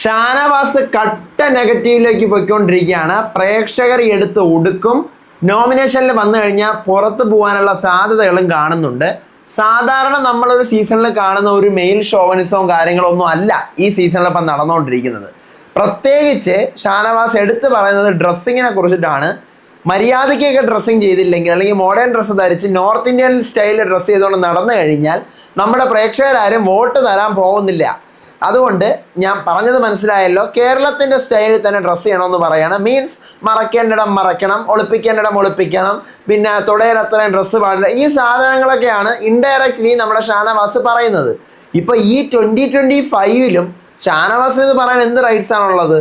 ഷാനവാസ് കട്ട നെഗറ്റീവിലേക്ക് പോയിക്കൊണ്ടിരിക്കുകയാണ്. പ്രേക്ഷകർ എടുത്ത് ഒടുക്കും. നോമിനേഷനിൽ വന്നു കഴിഞ്ഞാൽ പുറത്ത് പോകാനുള്ള സാധ്യതകളും കാണുന്നുണ്ട്. സാധാരണ നമ്മളൊരു സീസണിൽ കാണുന്ന ഒരു മെയിൽ ഷോവനിസവും കാര്യങ്ങളൊന്നും അല്ല ഈ സീസണിൽ ഇപ്പം നടന്നുകൊണ്ടിരിക്കുന്നത്. പ്രത്യേകിച്ച് ഷാനവാസ് എടുത്ത് പറയുന്നത് ഡ്രസ്സിങ്ങിനെ കുറിച്ചിട്ടാണ്. മര്യാദയ്ക്കൊക്കെ ഡ്രസ്സിങ് ചെയ്തില്ലെങ്കിൽ അല്ലെങ്കിൽ മോഡേൺ ഡ്രസ്സ് ധരിച്ച് നോർത്ത് ഇന്ത്യൻ സ്റ്റൈലിൽ ഡ്രസ്സ് ചെയ്തുകൊണ്ട് നടന്നു കഴിഞ്ഞാൽ നമ്മുടെ പ്രേക്ഷകരാരും വോട്ട് തരാൻ പോകുന്നില്ല. അതുകൊണ്ട് ഞാൻ പറഞ്ഞത് മനസ്സിലായല്ലോ. കേരളത്തിൻ്റെ സ്റ്റൈലിൽ തന്നെ ഡ്രസ്സ് ചെയ്യണമെന്ന് പറയണം. മീൻസ് മറയ്ക്കേണ്ടിടം മറയ്ക്കണം, ഒളിപ്പിക്കേണ്ടിടം ഒളിപ്പിക്കണം, പിന്നെ തുടയിൽ അത്രയും ഡ്രസ്സ് പാടില്ല. ഈ സാധനങ്ങളൊക്കെയാണ് ഇൻഡയറക്റ്റ്ലി നമ്മുടെ ഷാനവാസ് പറയുന്നത്. ഇപ്പോൾ ഈ 2025 ഷാനവാസ് എന്ന് പറയാൻ എന്ത് റൈറ്റ്സ് ആണുള്ളത്?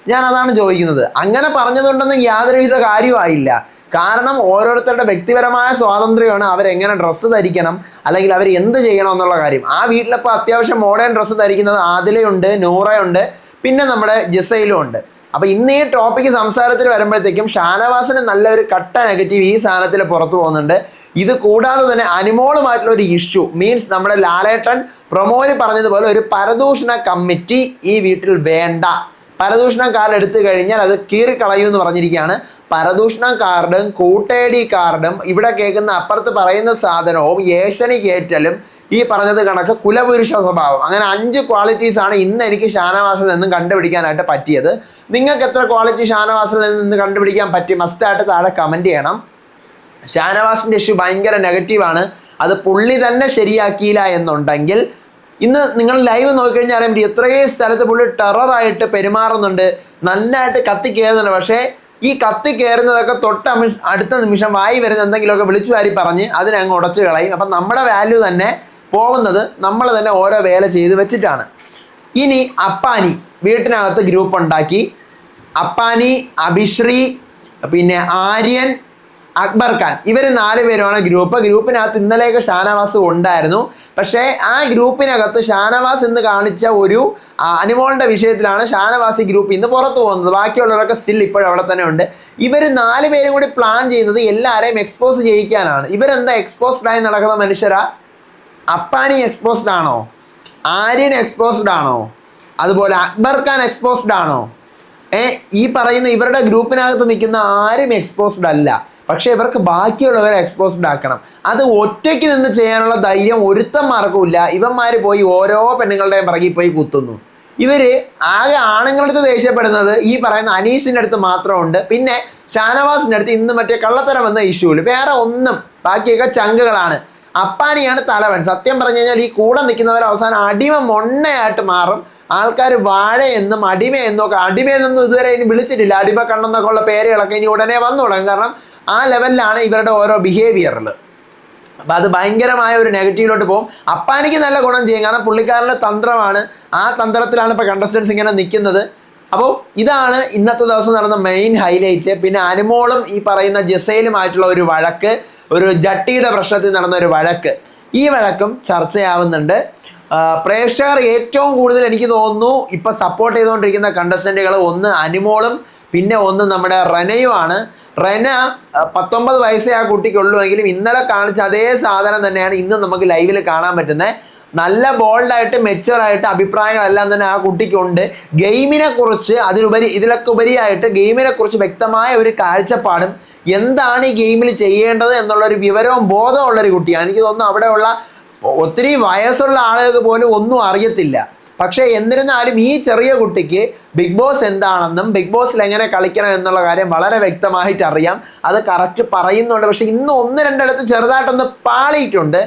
ഞാൻ അതാണ് ചോദിക്കുന്നത്. അങ്ങനെ പറഞ്ഞതുകൊണ്ടൊന്നും യാതൊരുവിധ കാര്യമായില്ല. കാരണം ഓരോരുത്തരുടെ വ്യക്തിപരമായ സ്വാതന്ത്ര്യമാണ് അവരെങ്ങനെ ഡ്രസ്സ് ധരിക്കണം അല്ലെങ്കിൽ അവർ എന്ത് ചെയ്യണം എന്നുള്ള കാര്യം. ആ വീട്ടിലിപ്പോൾ അത്യാവശ്യം മോഡേൺ ഡ്രസ്സ് ധരിക്കുന്നത് ആദിലയുണ്ട്, നൂറയുണ്ട്, പിന്നെ നമ്മുടെ ജസയിലും ഉണ്ട്. അപ്പോൾ ഇന്ന് ഈ ടോപ്പിക്ക് സംസാരത്തിൽ വരുമ്പോഴത്തേക്കും ഷാനവാസിന് നല്ലൊരു കട്ട നെഗറ്റീവ് ഈ സാധനത്തിൽ പുറത്തു പോകുന്നുണ്ട്. ഇത് കൂടാതെ തന്നെ അനുമോളുമായിട്ടുള്ള ഒരു ഇഷ്യൂ, മീൻസ് നമ്മുടെ ലാലേട്ടൻ പ്രൊമോയിൽ പറഞ്ഞതുപോലെ ഒരു പരദൂഷണ കമ്മിറ്റി ഈ വീട്ടിൽ വേണ്ട. പരദൂഷണം കാർഡ് എടുത്തു കഴിഞ്ഞാൽ അത് കീറിക്കളയൂ എന്ന് പറഞ്ഞിരിക്കുകയാണ്. പരദൂഷണം കാർഡും കൂട്ടേടി കാർഡും ഇവിടെ കേൾക്കുന്ന അപ്പുറത്ത് പറയുന്ന സാധനവും ഏഷണി കയറ്റലും ഈ പറഞ്ഞത് കണക്ക് കുലപുരുഷ സ്വഭാവം, അങ്ങനെ 5 ക്വാളിറ്റീസാണ് ഇന്ന് എനിക്ക് ഷാനവാസിൽ നിന്നും കണ്ടുപിടിക്കാനായിട്ട് പറ്റിയത്. നിങ്ങൾക്ക് എത്ര ക്വാളിറ്റി ഷാനവാസിൽ നിന്ന് കണ്ടുപിടിക്കാൻ പറ്റി? മസ്റ്റായിട്ട് താഴെ കമൻറ്റ് ചെയ്യണം. ഷാനവാസിൻ്റെ ഇഷ്യൂ ഭയങ്കര നെഗറ്റീവാണ്. അത് പുള്ളി തന്നെ ശരിയാക്കിയില്ല എന്നുണ്ടെങ്കിൽ ഇന്ന് നിങ്ങൾ ലൈവ് നോക്കിക്കഴിഞ്ഞാൽ അറിയാൻ പറ്റും എത്രയും സ്ഥലത്ത് പുള്ളി ടെററായിട്ട് പെരുമാറുന്നുണ്ട്, നന്നായിട്ട് കത്തി കയറുന്നുണ്ട്. പക്ഷേ ഈ കത്തി കയറുന്നതൊക്കെ അടുത്ത നിമിഷം വായി വരുന്ന എന്തെങ്കിലുമൊക്കെ വിളിച്ചു വാരി പറഞ്ഞ് അതിനങ്ങ് ഉടച്ചു കളയും. അപ്പം നമ്മുടെ വാല്യൂ തന്നെ പോകുന്നത് നമ്മൾ തന്നെ ഓരോ വേല ചെയ്ത് വെച്ചിട്ടാണ്. ഇനി അപ്പാനി വീട്ടിനകത്ത് ഗ്രൂപ്പ് ഉണ്ടാക്കി. അപ്പാനി, അഭിശ്രീ, പിന്നെ ആര്യൻ, അക്ബർ ഖാൻ, ഇവർ 4 പേരുമാണ് ഗ്രൂപ്പ്. ഗ്രൂപ്പിനകത്ത് ഇന്നലെയൊക്കെ ഷാനവാസ് ഉണ്ടായിരുന്നു. പക്ഷേ ആ ഗ്രൂപ്പിനകത്ത് ഷാനവാസ് ഇന്ന് കാണിച്ച ഒരു അനുമോളുടെ വിഷയത്തിലാണ് ഷാനവാസ് ഈ ഗ്രൂപ്പ് ഇന്ന് പുറത്തു പോകുന്നത്. ബാക്കിയുള്ളവരൊക്കെ സ്റ്റിൽ ഇപ്പോഴും അവിടെ തന്നെ ഉണ്ട്. ഇവർ 4 പേരും കൂടി പ്ലാൻ ചെയ്യുന്നത് എല്ലാവരെയും എക്സ്പോസ് ചെയ്യിക്കാനാണ്. ഇവരെന്താ എക്സ്പോസ്ഡ് ആയി നടക്കുന്ന മനുഷ്യരാ? അപ്പാനി എക്സ്പോസ്ഡ് ആണോ? ആര്യൻ എക്സ്പോസ്ഡ് ആണോ? അതുപോലെ അക്ബർ ഖാൻ എക്സ്പോസ്ഡ് ആണോ? ഈ പറയുന്ന ഇവരുടെ ഗ്രൂപ്പിനകത്ത് നിൽക്കുന്ന ആരും എക്സ്പോസ്ഡ് അല്ല. പക്ഷേ ഇവർക്ക് ബാക്കിയുള്ളവരെ എക്സ്പോസ്ഡ് ആക്കണം. അത് ഒറ്റയ്ക്ക് നിന്ന് ചെയ്യാനുള്ള ധൈര്യം ഒരുത്തന്മാർക്കും ഇല്ല. ഇവന്മാർ പോയി ഓരോ പെണ്ണുങ്ങളുടെയും പിറകിൽ പോയി കുത്തുന്നു. ഇവർ ആകെ ആണുങ്ങളുടെ ദേഷ്യപ്പെടുന്നത് ഈ പറയുന്ന അനീഷിൻ്റെ അടുത്ത് മാത്രമുണ്ട്. പിന്നെ ഷാനവാസിൻ്റെ അടുത്ത് ഇന്ന് മറ്റേ കള്ളത്തരം വന്ന ഇഷ്യൂല് വേറെ ഒന്നും, ബാക്കിയൊക്കെ ചങ്കുകളാണ്. അപ്പാനിയാണ് തലവൻ. സത്യം പറഞ്ഞു കഴിഞ്ഞാൽ ഈ കൂടെ നിൽക്കുന്നവർ അവസാനം അടിമ മൊണ്ണയായിട്ട് മാറും. ആൾക്കാർ വാഴയെന്നും അടിമയെന്നും ഒക്കെ, അടിമയെന്നൊന്നും ഇതുവരെ ഇനി വിളിച്ചിട്ടില്ല. അടിമ കണ്ണെന്നൊക്കെ ഉള്ള പേരുകളൊക്കെ ഇനി ഉടനെ വന്നു തുടങ്ങും. കാരണം ആ ലെവലിലാണ് ഇവരുടെ ഓരോ ബിഹേവിയറിൽ. അപ്പം അത് ഭയങ്കരമായ ഒരു നെഗറ്റീവിലോട്ട് പോകും. അപ്പാനിക്ക് നല്ല ഗുണം ചെയ്യും, കാരണം പുള്ളിക്കാരൻ്റെ തന്ത്രമാണ്. ആ തന്ത്രത്തിലാണ് ഇപ്പോൾ കണ്ടസ്റ്റൻസ് ഇങ്ങനെ നിൽക്കുന്നത്. അപ്പോൾ ഇതാണ് ഇന്നത്തെ ദിവസം നടന്ന മെയിൻ ഹൈലൈറ്റ്. പിന്നെ അനുമോളും ഈ പറയുന്ന ജസയിലുമായിട്ടുള്ള ഒരു വഴക്ക്, ഒരു ജട്ടിയുടെ പ്രശ്നത്തിൽ നടന്ന ഒരു വഴക്ക്, ഈ വഴക്കും ചർച്ചയാവുന്നുണ്ട്. പ്രേക്ഷകർ ഏറ്റവും കൂടുതൽ എനിക്ക് തോന്നുന്നു ഇപ്പം സപ്പോർട്ട് ചെയ്തുകൊണ്ടിരിക്കുന്ന കണ്ടസ്റ്റൻറ്റുകൾ ഒന്ന് അനുമോളും പിന്നെ ഒന്ന് നമ്മുടെ റെനയുമാണ്. റെന 19 വയസ്സേ ആ കുട്ടിക്കുള്ളൂ എങ്കിലും ഇന്നലെ കാണിച്ച അതേ സാധനം തന്നെയാണ് ഇന്ന് നമുക്ക് ലൈവിൽ കാണാൻ പറ്റുന്നത്. നല്ല ബോൾഡായിട്ട് മെച്ചുവറായിട്ട് അഭിപ്രായങ്ങളെല്ലാം തന്നെ ആ കുട്ടിക്കുണ്ട്. ഗെയിമിനെ കുറിച്ച് ഇതിലൊക്കെ ഉപരിയായിട്ട് ഗെയിമിനെ കുറിച്ച് വ്യക്തമായ ഒരു കാഴ്ചപ്പാടും എന്താണ് ഈ ഗെയിമിൽ ചെയ്യേണ്ടത് എന്നുള്ളൊരു വിവരവും ബോധവും ഉള്ളൊരു കുട്ടിയാണ്. എനിക്ക് തോന്നുന്നു അവിടെയുള്ള ഒത്തിരി വയസ്സുള്ള ആളുകൾക്ക് പോലും ഒന്നും അറിയത്തില്ല. പക്ഷേ എന്നിരുന്നാലും ഈ ചെറിയ കുട്ടിക്ക് ബിഗ് ബോസ് എന്താണെന്നും ബിഗ് ബോസിൽ എങ്ങനെ കളിക്കണം എന്നുള്ള കാര്യം വളരെ വ്യക്തമായിട്ട് അറിയാം. അത് കറക്റ്റ് പറയുന്നുണ്ട്. പക്ഷേ ഇന്ന് 1-2 ഇടത്ത് ചെറുതായിട്ടൊന്ന് പാളിയിട്ടുണ്ട്.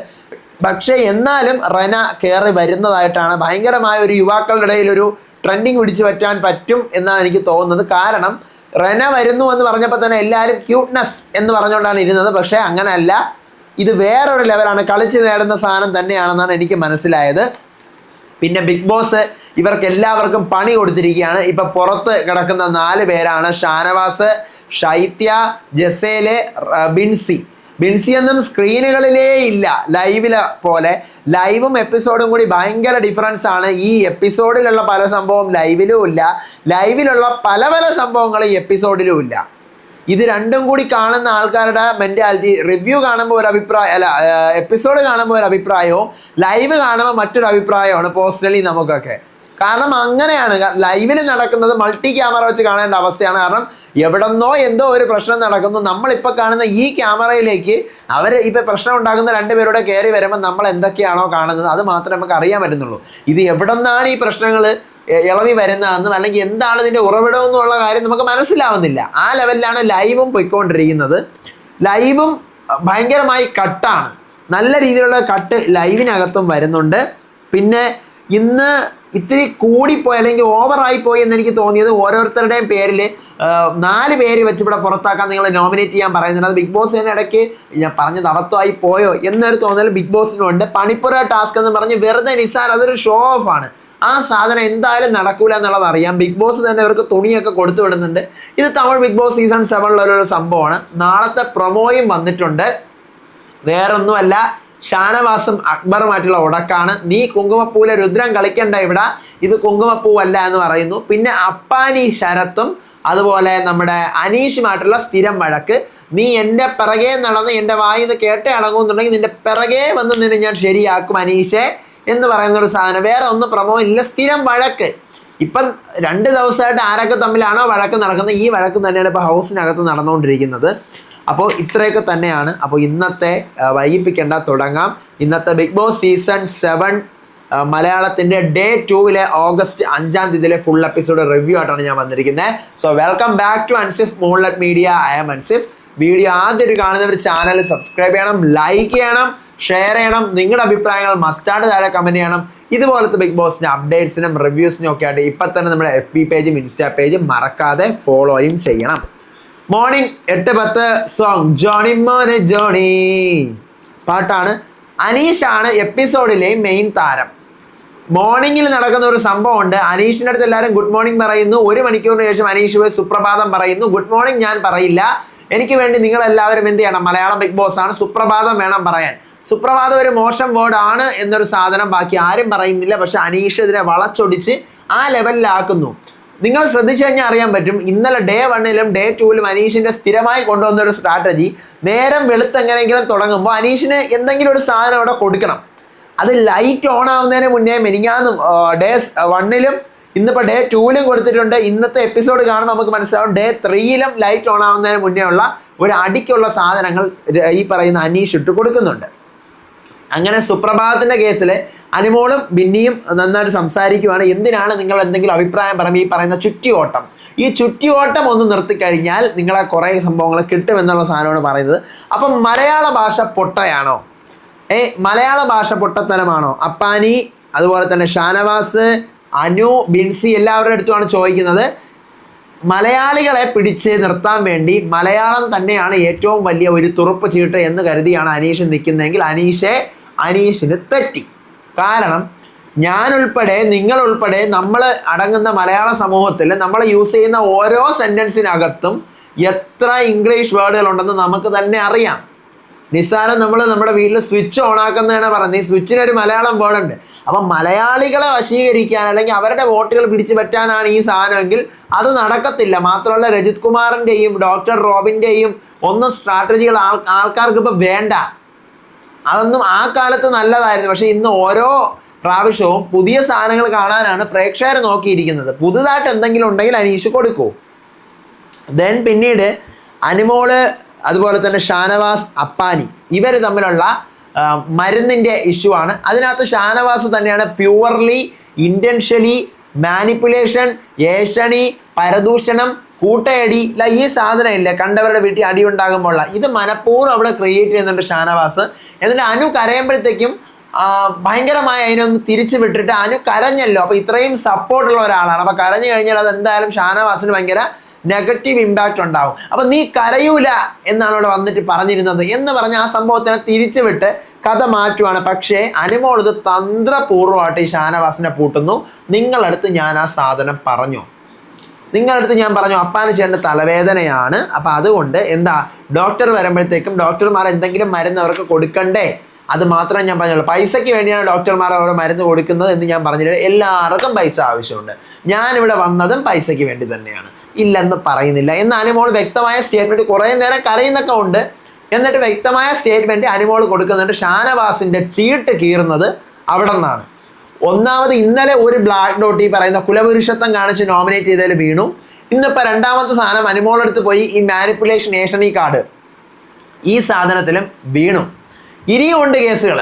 പക്ഷേ എന്നാലും റെന കയറി വരുന്നതായിട്ടാണ് ഭയങ്കരമായ ഒരു യുവാക്കളുടെ ഇടയിൽ ഒരു ട്രെൻഡിങ് പിടിച്ചു പറ്റാൻ പറ്റും എന്നാണ് എനിക്ക് തോന്നുന്നത്. കാരണം റെന വരുന്നു എന്ന് പറഞ്ഞപ്പോൾ തന്നെ എല്ലാവരും ക്യൂട്ട്നെസ് എന്ന് പറഞ്ഞുകൊണ്ടാണ് ഇരുന്നത്. പക്ഷേ അങ്ങനെയല്ല, ഇത് വേറൊരു ലെവലാണ്, കളിച്ച് നേടുന്ന സാധനം തന്നെയാണെന്നാണ് എനിക്ക് മനസ്സിലായത്. പിന്നെ ബിഗ് ബോസ് ഇവർക്ക് എല്ലാവർക്കും പണി കൊടുത്തിരിക്കുകയാണ്. ഇപ്പം പുറത്ത് കിടക്കുന്ന 4 പേരാണ് ഷാനവാസ്, ഷൈത്യ, ജസേല്, ബിൻസി ഒന്നും സ്ക്രീനുകളിലേ ഇല്ല. ലൈവിലെ പോലെ ലൈവും എപ്പിസോഡും കൂടി ഭയങ്കര ഡിഫറൻസ് ആണ്. ഈ എപ്പിസോഡിലുള്ള പല സംഭവം ലൈവിലും ഇല്ല, ലൈവിലുള്ള പല സംഭവങ്ങളും ഈ എപ്പിസോഡിലും ഇല്ല. ഇത് രണ്ടും കൂടി കാണുന്ന ആൾക്കാരുടെ മെൻറ്റാലിറ്റി, റിവ്യൂ കാണുമ്പോൾ ഒരു അഭിപ്രായം, അല്ല എപ്പിസോഡ് കാണുമ്പോൾ ഒരു അഭിപ്രായവും ലൈവ് കാണുമ്പോൾ മറ്റൊരു അഭിപ്രായമാണ് പേഴ്സണലി നമുക്കൊക്കെ. കാരണം അങ്ങനെയാണ് ലൈവിൽ നടക്കുന്നത്, മൾട്ടി ക്യാമറ വെച്ച് കാണേണ്ട അവസ്ഥയാണ്. കാരണം എവിടെന്നോ എന്തോ ഒരു പ്രശ്നം നടക്കുന്നു, നമ്മളിപ്പോൾ കാണുന്ന ഈ ക്യാമറയിലേക്ക് അവർ ഇപ്പോൾ പ്രശ്നം ഉണ്ടാക്കുന്ന രണ്ടുപേരോടെ കയറി വരുമ്പോൾ നമ്മൾ എന്തൊക്കെയാണോ കാണുന്നത് അത് മാത്രമേ നമുക്ക് അറിയാൻ പറ്റുന്നുള്ളൂ. ഇത് എവിടെ നിന്നാണ് ഈ പ്രശ്നങ്ങൾ ഇളവി വരുന്നതെന്നും അല്ലെങ്കിൽ എന്താണ് ഇതിൻ്റെ ഉറവിടം എന്നുള്ള കാര്യം നമുക്ക് മനസ്സിലാവുന്നില്ല. ആ ലെവലിലാണ് ലൈവും പോയിക്കൊണ്ടിരിക്കുന്നത്. ലൈവും ഭയങ്കരമായി കട്ടാണ്, നല്ല രീതിയിലുള്ള കട്ട് ലൈവിനകത്തും വരുന്നുണ്ട്. പിന്നെ ഇന്ന് ഇത്തിരി കൂടിപ്പോയി അല്ലെങ്കിൽ ഓവറായിപ്പോയി എന്ന് എനിക്ക് തോന്നിയത് ഓരോരുത്തരുടെയും പേരിൽ 4 പേര് വെച്ച് ഇവിടെ പുറത്താക്കാൻ നിങ്ങൾ നോമിനേറ്റ് ചെയ്യാൻ പറയുന്നുണ്ട്. അത് ബിഗ് ബോസ് തന്നെ ഇടയ്ക്ക് ഞാൻ പറഞ്ഞത് അബദ്ധമായി പോയോ എന്നൊരു തോന്നൽ ബിഗ് ബോസിനുണ്ട്. പണിപ്പുര ടാസ്ക് എന്ന് പറഞ്ഞ് വെറുതെ നിസാർ അതൊരു ഷോ ഓഫ് ആണ്. ആ സാധനം എന്തായാലും നടക്കൂല എന്നുള്ളത് അറിയാം. ബിഗ് ബോസ് തന്നെ ഇവർക്ക് തുണിയൊക്കെ കൊടുത്തു വിടുന്നുണ്ട്. ഇത് തമിഴ് ബിഗ് ബോസ് സീസൺ 7 സംഭവമാണ്. നാളത്തെ പ്രൊമോയും വന്നിട്ടുണ്ട്. വേറൊന്നുമല്ല, ഷാനവാസും അക്ബറുമായിട്ടുള്ള ഉടക്കാണ്. നീ കുങ്കുമപ്പൂവിലെ രുദ്രം കളിക്കണ്ട ഇവിടെ, ഇത് കുങ്കുമപ്പൂവല്ല എന്ന് പറയുന്നു. പിന്നെ അപ്പാനി ശരത്തും അതുപോലെ നമ്മുടെ അനീഷുമായിട്ടുള്ള സ്ഥിരം വഴക്ക്. നീ എൻ്റെ പിറകെ നടന്ന് എൻ്റെ വായിന്ന് കേട്ടേ അടങ്ങുന്നുണ്ടെങ്കിൽ നിൻ്റെ പിറകെ വന്ന് നിന്നെ ഞാൻ ശരിയാക്കും അനീഷെ എന്ന് പറയുന്ന ഒരു സാധനം. വേറെ ഒന്നും പ്രമോ ഇല്ല, സ്ഥിരം വഴക്ക്. ഇപ്പം 2 ദിവസമായിട്ട് ആരൊക്കെ തമ്മിലാണോ വഴക്ക് നടക്കുന്നത്, ഈ വഴക്ക് തന്നെയാണ് ഇപ്പോൾ ഹൗസിനകത്ത് നടന്നുകൊണ്ടിരിക്കുന്നത്. അപ്പോൾ ഇത്രയൊക്കെ തന്നെയാണ്. അപ്പോൾ ഇന്നത്തെ വൈകിപ്പിക്കേണ്ട തുടങ്ങാം. ഇന്നത്തെ ബിഗ് ബോസ് സീസൺ 7 മലയാളത്തിൻ്റെ ഡേ 2 ഓഗസ്റ്റ് 5-ാം തീയതിയിലെ ഫുൾ എപ്പിസോഡ് റിവ്യൂ ആയിട്ടാണ് ഞാൻ വന്നിരിക്കുന്നത്. So welcome back to Ansif moonlight media. I am Ansif. Video ആദ്യമായിട്ട് കാണുന്നവർ ചാനൽ സബ്സ്ക്രൈബ് ചെയ്യണം, ലൈക്ക് ചെയ്യണം, ഷെയർ ചെയ്യണം. നിങ്ങളുടെ അഭിപ്രായങ്ങൾ മസ്റ്റായിട്ട് താഴെ കമൻറ്റ് ചെയ്യണം. ഇതുപോലത്തെ ബിഗ് ബോസിൻ്റെ അപ്ഡേറ്റ്സിനും റിവ്യൂസിനും ഒക്കെ ആയിട്ട് ഇപ്പം തന്നെ നമ്മുടെ FB പേജും ഇൻസ്റ്റാ പേജും മറക്കാതെ ഫോളോയും ചെയ്യണം. മോർണിംഗ് 8:10 സോങ് ജോണി മോനെ ജോണി പാട്ടാണ്. അനീഷാണ് എപ്പിസോഡിലെ മെയിൻ താരം. മോർണിംഗിൽ നടക്കുന്ന ഒരു സംഭവമുണ്ട്. അനീഷിൻ്റെ അടുത്ത് എല്ലാവരും ഗുഡ് മോർണിംഗ് പറയുന്നു. 1 മണിക്കൂറിന് ശേഷം അനീഷ് പോയി സുപ്രഭാതം പറയുന്നു. ഗുഡ് മോർണിംഗ് ഞാൻ പറയില്ല, എനിക്ക് വേണ്ടി നിങ്ങളെല്ലാവരും എന്ത് ചെയ്യണം, മലയാളം ബിഗ് ബോസ് ആണ്, സുപ്രഭാതം വേണം പറയാൻ. സുപ്രഭാതം ഒരു മോശം വേർഡ് ആണ് എന്നൊരു സാധനം ബാക്കി ആരും പറയുന്നില്ല. പക്ഷെ അനീഷ് ഇതിനെ വളച്ചൊടിച്ച് ആ ലെവലിലാക്കുന്നു. നിങ്ങൾ ശ്രദ്ധിച്ചു കഴിഞ്ഞാൽ അറിയാൻ പറ്റും. ഇന്നലെ ഡേ 1-ലും ഡേ 2-ലും അനീഷിൻ്റെ സ്ഥിരമായി കൊണ്ടുവന്ന ഒരു സ്ട്രാറ്റജി, നേരം വെളുത്തെങ്ങനെയെങ്കിലും തുടങ്ങുമ്പോൾ അനീഷിന് എന്തെങ്കിലും ഒരു സാധനം അവിടെ കൊടുക്കണം. അത് ലൈറ്റ് ഓൺ ആവുന്നതിന് മുന്നേ മെനിങ്ങാന്ന് ഡേ 1-ലും ഇന്നിപ്പോൾ ഡേ 2-ലും കൊടുത്തിട്ടുണ്ട്. ഇന്നത്തെ എപ്പിസോഡ് കാണുമ്പോൾ നമുക്ക് മനസ്സിലാവും ഡേ 3-ലും ലൈറ്റ് ഓൺ ആവുന്നതിന് മുന്നേ ഉള്ള ഒരു അടിക്കുള്ള സാധനങ്ങൾ ഈ പറയുന്ന അനീഷ് ഇട്ട് കൊടുക്കുന്നുണ്ട്. അങ്ങനെ സുപ്രഭാതത്തിൻ്റെ കേസിൽ അനുമോളും ബിന്നിയും നന്നായിട്ട് സംസാരിക്കുവാണ്. എന്തിനാണ് നിങ്ങൾ എന്തെങ്കിലും അഭിപ്രായം പറയുമ്പോൾ ഈ പറയുന്ന ചുറ്റിയോട്ടം, ഈ ചുറ്റിയോട്ടം ഒന്ന് നിർത്തിക്കഴിഞ്ഞാൽ നിങ്ങളെ കുറേ സംഭവങ്ങൾ കിട്ടുമെന്നുള്ള സാധനമാണ് പറയുന്നത്. അപ്പം മലയാള ഭാഷ പൊട്ടയാണോ? മലയാള ഭാഷ പൊട്ടത്തനമാണോ? അപ്പാനി, അതുപോലെ തന്നെ ഷാനവാസ്, അനു, ബിൻസി എല്ലാവരുടെ അടുത്തുമാണ് ചോദിക്കുന്നത്. മലയാളികളെ പിടിച്ച് നിർത്താൻ വേണ്ടി മലയാളം തന്നെയാണ് ഏറ്റവും വലിയ ഒരു തുറുപ്പ് ചീട്ട് എന്ന് കരുതിയാണ് അനീഷ് നിൽക്കുന്നതെങ്കിൽ അനീഷിന് തെറ്റി. കാരണം ഞാനുൾപ്പെടെ നിങ്ങളുൾപ്പെടെ നമ്മൾ അടങ്ങുന്ന മലയാള സമൂഹത്തിൽ നമ്മൾ യൂസ് ചെയ്യുന്ന ഓരോ സെൻറ്റൻസിനകത്തും എത്ര ഇംഗ്ലീഷ് വേർഡുകൾ ഉണ്ടെന്ന് നമുക്ക് തന്നെ അറിയാം. നിസ്സാരം നമ്മൾ നമ്മുടെ വീട്ടിൽ സ്വിച്ച് ഓൺ ആക്കുന്നതാണ് പറയുന്നത്. ഈ സ്വിച്ചിനൊരു മലയാളം വേർഡ് ഉണ്ട്. അപ്പം മലയാളികളെ വശീകരിക്കാൻ അല്ലെങ്കിൽ അവരുടെ വോട്ടുകൾ പിടിച്ചു പറ്റാനാണ് ഈ സാധനമെങ്കിൽ അത് നടക്കത്തില്ല. മാത്രമല്ല രജിത് കുമാറിൻ്റെയും ഡോക്ടർ റോബിൻ്റെയും ഒന്നും സ്ട്രാറ്റജികൾ ആൾക്കാർക്ക് ഇപ്പോൾ വേണ്ട. അതൊന്നും ആ കാലത്ത് നല്ലതായിരുന്നു. പക്ഷേ ഇന്ന് ഓരോ പ്രാവശ്യവും പുതിയ സാധനങ്ങൾ കാണാനാണ് പ്രേക്ഷകർ നോക്കിയിരിക്കുന്നത്. പുതുതായിട്ട് എന്തെങ്കിലും ഉണ്ടെങ്കിൽ അനീഷ് കൊടുക്കൂ. ദെൻ പിന്നീട് അനുമോള്, അതുപോലെ തന്നെ ഷാനവാസ്, അപ്പാനി ഇവർ തമ്മിലുള്ള മരുന്നിൻ്റെ ഇഷ്യൂ ആണ്. അതിനകത്ത് ഷാനവാസ് തന്നെയാണ് പ്യുവർലി ഇൻറ്റൻഷ്യലി മാനിപ്പുലേഷൻ, ഏഷണി, പരദൂഷണം, കൂട്ടയടി, ഈ സാധനം ഇല്ല കണ്ടവരുടെ വീട്ടിൽ അടി ഉണ്ടാകുമ്പോൾ ഇത് മനഃപൂർവ്വം അവിടെ ക്രിയേറ്റ് ചെയ്യുന്നുണ്ട് ഷാനവാസ്. എന്നിട്ട് അനു കരയുമ്പോഴത്തേക്കും ഭയങ്കരമായി അതിനൊന്ന് തിരിച്ചു വിട്ടിട്ട് അനു കരഞ്ഞല്ലോ, അപ്പോൾ ഇത്രയും സപ്പോർട്ടുള്ള ഒരാളാണ്. അപ്പോൾ കരഞ്ഞു കഴിഞ്ഞാൽ അത് എന്തായാലും ഷാനവാസിന് ഭയങ്കര നെഗറ്റീവ് ഇമ്പാക്റ്റ് ഉണ്ടാവും. അപ്പം നീ കരയൂല എന്നാണ് ഇവിടെ വന്നിട്ട് പറഞ്ഞിരുന്നത് എന്ന് പറഞ്ഞ് ആ സംഭവത്തിനെ തിരിച്ചു വിട്ട് കഥ മാറ്റുവാണ്. പക്ഷേ അനുമോൾ ഇത് തന്ത്രപൂർവ്വമായിട്ട് ഈ ഷാനവാസിനെ പൂട്ടുന്നു. നിങ്ങളടുത്ത് ഞാൻ ആ സാധനം പറഞ്ഞു, നിങ്ങളടുത്ത് ഞാൻ പറഞ്ഞു അപ്പാന് ചേട്ടൻ്റെ തലവേദനയാണ്, അപ്പം അതുകൊണ്ട് എന്താ ഡോക്ടർ വരുമ്പോഴത്തേക്കും ഡോക്ടർമാർ എന്തെങ്കിലും മരുന്ന് അവർക്ക് കൊടുക്കണ്ടേ, അത് മാത്രമേ ഞാൻ പറഞ്ഞുള്ളൂ. പൈസയ്ക്ക് വേണ്ടിയാണ് ഡോക്ടർമാർ അവിടെ മരുന്ന് കൊടുക്കുന്നത് എന്ന് ഞാൻ പറഞ്ഞില്ല. എല്ലാവർക്കും പൈസ ആവശ്യമുണ്ട്. ഞാനിവിടെ വന്നതും പൈസയ്ക്ക് വേണ്ടി തന്നെയാണ്, ഇല്ലെന്ന് പറയുന്നില്ല എന്ന് അനുമോൾ വ്യക്തമായ സ്റ്റേറ്റ്മെൻറ്റ്. കുറേ നേരം കരയുന്നൊക്കെ ഉണ്ട്, എന്നിട്ട് വ്യക്തമായ സ്റ്റേറ്റ്മെൻറ്റ് അനുമോൾ കൊടുക്കുന്നുണ്ട്. ഷാനവാസിൻ്റെ ചീട്ട് കീറുന്നത് അവിടെ നിന്നാണ്. ഒന്നാമത് ഇന്നലെ ഒരു ബ്ലാക്ക് ഡോട്ട് ഈ പറയുന്ന കുലപുരുഷത്വം കാണിച്ച് നോമിനേറ്റ് ചെയ്തതിൽ വീണു. ഇന്നിപ്പോൾ രണ്ടാമത്തെ സാധനം അനുമോളെടുത്ത് പോയി ഈ മാനിപ്പുലേഷൻ ഏഷണി കാർഡ് ഈ സാധനത്തിലും വീണു. ഇനിയും ഉണ്ട് കേസുകൾ.